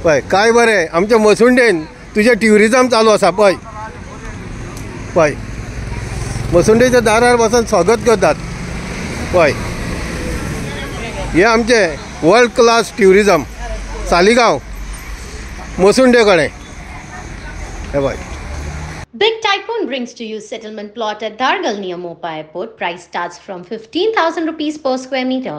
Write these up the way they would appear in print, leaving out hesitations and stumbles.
पळय काय बरें आमच्या मसुंडेन तुझे ट्युरिजम चालू आसा पळय पळय मसुंडेच्या दारार वचून स्वागत करतात पळय हे आमचे वर्ल्ड क्लास ट्युरिजम सालिगांव मसुंडे कडेन हे पळय. Big Tycoon brings to you settlement plot at Dargal near Mopa Airport. Price starts from 15,000 rupees per square meter.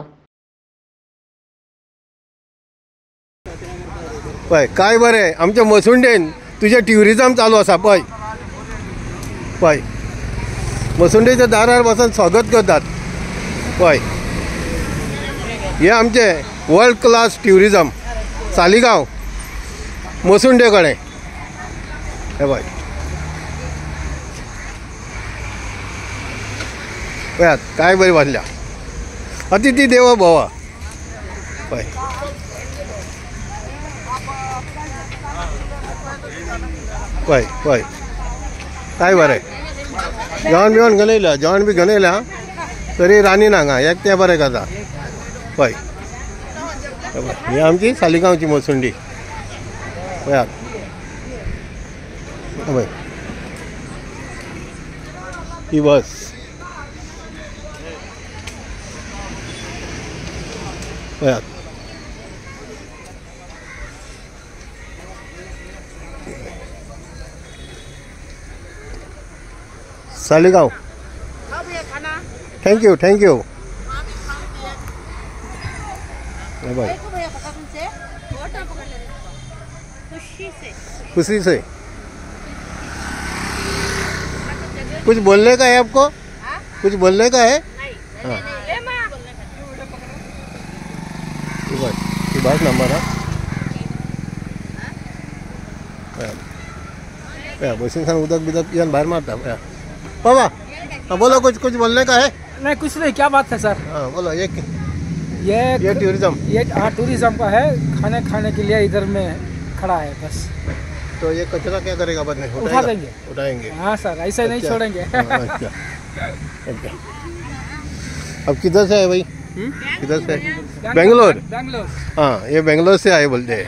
पळय काय बरें आमच्या मसुंडेन तुझे ट्युरिजम चालू आसा पळय पळय मसुंडेच्या दारार वचून स्वागत करतात पळय हे आमचे वर्ल्ड क्लास ट्युरिजम सालिगांव मसुंडे कडेन हे पळय. पळयात काय बरी बांदल्या अतिथी देवो भव पळय पळय पळय काय बरें जेवण बिवण घालयल्या जेवण बी घालयल्या तरी रांदीन हांगा एक तें बरें करता पळय ही आमची सालिगांवची मसुंडी पळयात पळय ही बस पळयात सालिगांव. थैंक यू भाई खुशी से कुछ बोलने का है आपको? कुछ बोलने का है? हाँ बस नंबर है बस इंसान उदक बिदक यान बाहर मारता बाबा. हाँ बोलो कुछ बोलने का है? नहीं कुछ नहीं. क्या बात है सर? हाँ बोलो. ये टूरिज्म हाँ टूरिज्म का है. खाने के लिए इधर में खड़ा है बस. तो ये कचरा क्या करेगा बाद में? उठाएंगे. हाँ सर ऐसे नहीं छोड़ेंगे. अच्छा. अब किधर से है भाई? किधर से? बेंगलोर. हाँ ये बेंगलोर से आए बोलते हैं.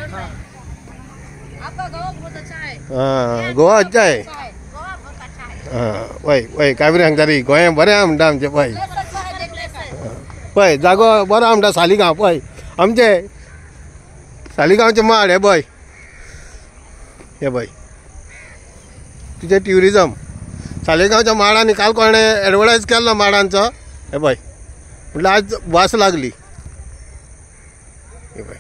आपका गोवा बहुत अच्छा है. हाँ गोवा अच्छा है. हाँ वय काय बरें सांगता रे गोंया बरें आहा म्हणटा आमचें पळय पळय जागो बरो आहा म्हणटा सालिगांव पळय आमचे सालिगांवचे माड हे पळय हे पळय तुजें ट्युरिजम सालिगांवच्या माडांनी काल कोणें एडवर्टायज केल्लो माडांचो हे पळय म्हटल्यार आज वास लागली हे पळय.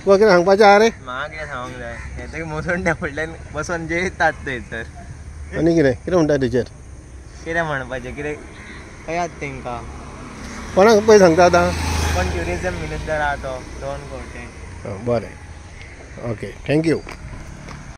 तुका कितें सांगपाचें आहा रे? म्हाका कितें सांगूंक जाय हे मसुंड्या फुडल्यान बसून जेयतात थंयसर आनी कितें म्हणटा तेचेर? कितें म्हणपाचें कितें कळयात तेंकां कोणाक पळय सांगता आतां? कोण ट्युरिजम मिनिस्टर आहा तो दोन कोटे. बरें ओके थँक्यू.